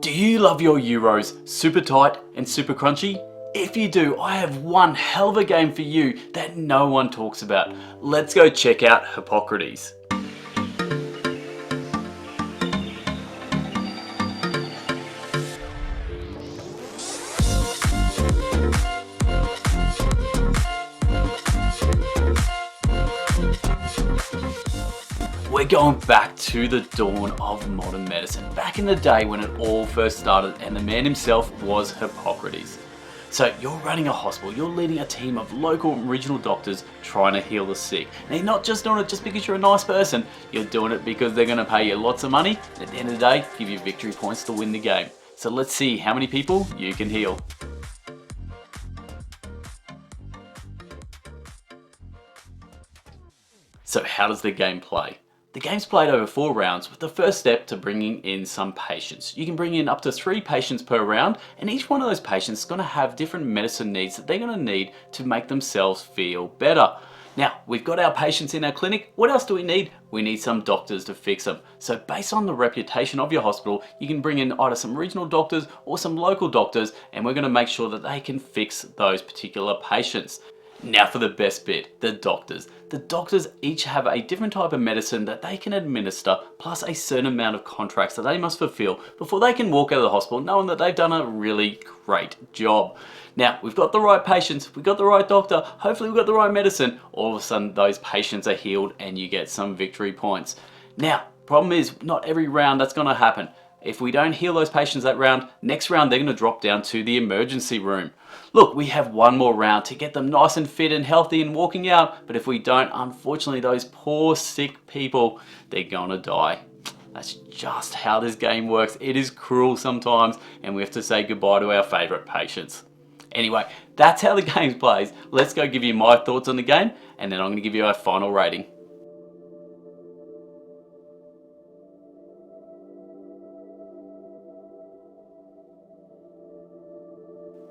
Do you love your Euros super tight and super crunchy? If you do, I have one hell of a game for you that no one talks about. Let's go check out Hippocrates. We're going back to the dawn of modern medicine, back in the day when it all first started, and the man himself was Hippocrates. So you're running a hospital, you're leading a team of local and regional doctors trying to heal the sick. And you're not just doing it just because you're a nice person, you're doing it because they're going to pay you lots of money, and at the end of the day, give you victory points to win the game. So let's see how many people you can heal. So how does the game play? The game's played over 4 rounds, with the first step to bringing in some patients. You can bring in up to 3 patients per round, and each one of those patients is going to have different medicine needs that they're going to need to make themselves feel better. Now, we've got our patients in our clinic. What else do we need? We need some doctors to fix them. So based on the reputation of your hospital, you can bring in either some regional doctors or some local doctors, and we're going to make sure that they can fix those particular patients. Now for the best bit, the doctors. The doctors each have a different type of medicine that they can administer, plus a certain amount of contracts that they must fulfill before they can walk out of the hospital knowing that they've done a really great job. Now, we've got the right patients, we've got the right doctor, hopefully we've got the right medicine. All of a sudden, those patients are healed and you get some victory points. Now, problem is, not every round that's going to happen. If we don't heal those patients that round, next round they're going to drop down to the emergency room. Look, we have one more round to get them nice and fit and healthy and walking out, but if we don't, unfortunately those poor sick people, they're going to die. That's just how this game works. It is cruel sometimes, and we have to say goodbye to our favourite patients. Anyway, that's how the game plays. Let's go give you my thoughts on the game, and then I'm going to give you our final rating.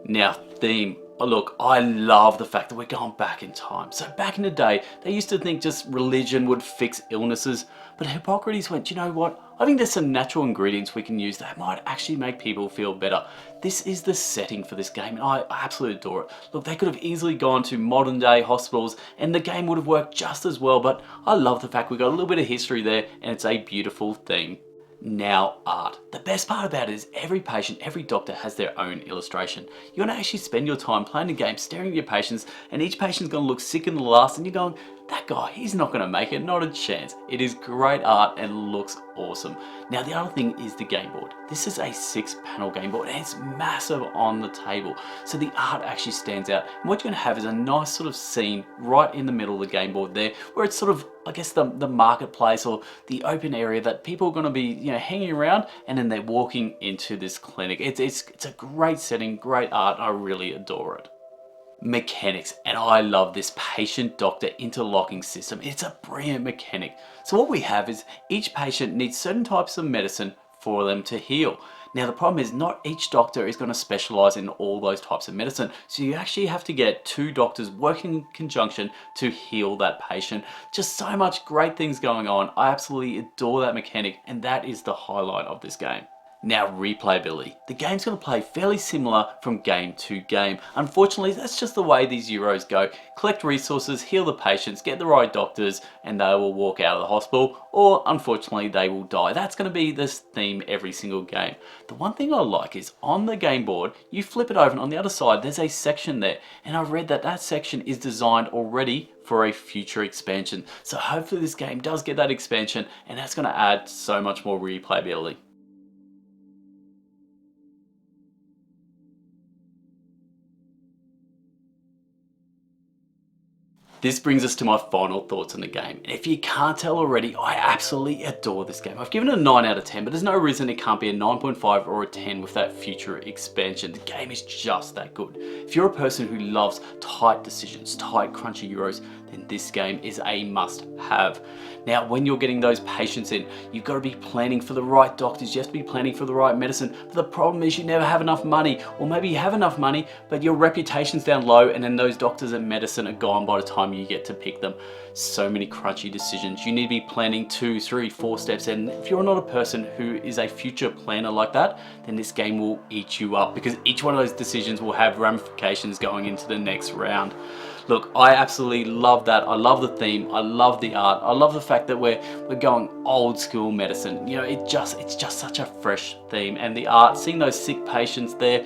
Now, theme. Oh, look, I love the fact that we're going back in time. So back in the day, they used to think just religion would fix illnesses, but Hippocrates went, you know what? I think there's some natural ingredients we can use that might actually make people feel better. This is the setting for this game, and I absolutely adore it. Look, they could have easily gone to modern day hospitals and the game would have worked just as well, but I love the fact we got a little bit of history there, and it's a beautiful theme. Now, art. The best part about it is every patient, every doctor has their own illustration. You're going to actually spend your time playing the game, staring at your patients, and each patient's going to look sick in the last, and you're going, that guy, he's not going to make it, not a chance. It is great art and looks awesome. Now, the other thing is the game board. This is a 6-panel game board, and it's massive on the table. So the art actually stands out. And what you're going to have is a nice sort of scene right in the middle of the game board there, where it's sort of, I guess, the marketplace or the open area that people are going to be, hanging around, and then they're walking into this clinic. It's a great setting, great art. I really adore it. Mechanics, and I love this patient-doctor interlocking system. It's a brilliant mechanic. So what we have is each patient needs certain types of medicine for them to heal. Now the problem is not each doctor is going to specialize in all those types of medicine, so you actually have to get 2 doctors working in conjunction to heal that patient. Just so much great things going on. I absolutely adore that mechanic, and that is the highlight of this game. Now, replayability. The game's going to play fairly similar from game to game. Unfortunately, that's just the way these Euros go. Collect resources, heal the patients, get the right doctors, and they will walk out of the hospital, or unfortunately they will die. That's going to be this theme every single game. The one thing I like is on the game board, you flip it over, and on the other side there's a section there, and I read that that section is designed already for a future expansion. So hopefully this game does get that expansion, and that's going to add so much more replayability. This brings us to my final thoughts on the game. And if you can't tell already, I absolutely adore this game. I've given it a 9 out of 10, but there's no reason it can't be a 9.5 or a 10 with that future expansion. The game is just that good. If you're a person who loves tight decisions, tight crunchy Euros, then this game is a must have. Now, when you're getting those patients in, you've got to be planning for the right doctors, you have to be planning for the right medicine. But the problem is you never have enough money, or maybe you have enough money, but your reputation's down low, and then those doctors and medicine are gone by the time you get to pick them. So many crunchy decisions. You need to be planning 2, 3, 4 steps, and if you're not a person who is a future planner like that, then this game will eat you up, because each one of those decisions will have ramifications going into the next round. Look, I absolutely love that. I love the theme. I love the art. I love the fact that we're going old school medicine. You know, it's just such a fresh theme, and the art, seeing those sick patients there,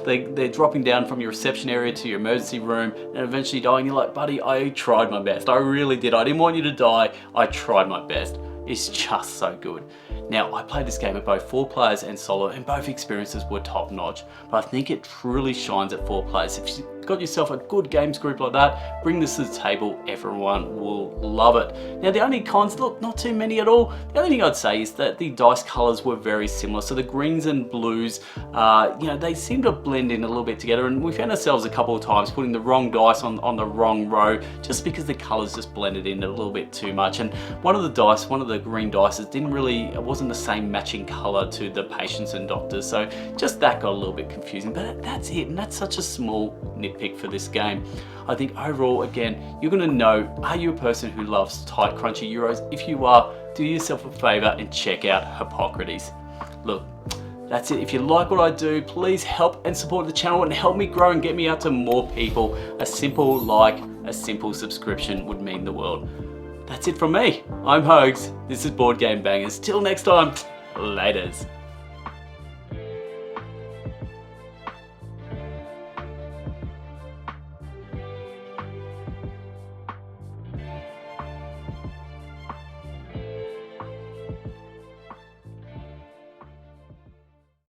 they're dropping down from your reception area to your emergency room and eventually dying. You're like, buddy, I tried my best. I really did. I didn't want you to die. I tried my best. It's just so good. Now, I played this game at both 4 players and solo, and both experiences were top notch, but I think it truly shines at 4 players. If you've got yourself a good games group like that, bring this to the table. Everyone will love it. Now, the only cons, look, not too many at all. The only thing I'd say is that the dice colors were very similar. So the greens and blues, you know, they seem to blend in a little bit together, and we found ourselves a couple of times putting the wrong dice on the wrong row, just because the colors just blended in a little bit too much. And one of the green dice, it wasn't the same matching color to the patients and doctors, so just that got a little bit confusing, but that's it, and that's such a small nitpick for this game. I think overall, again, you're going to know, are you a person who loves tight, crunchy Euros? If you are, do yourself a favor and check out Hippocrates. Look, that's it. If you like what I do, please help and support the channel and help me grow and get me out to more people. A simple like, a simple subscription would mean the world. That's it from me. I'm Hogs. This is Board Game Bangers. Till next time, laters.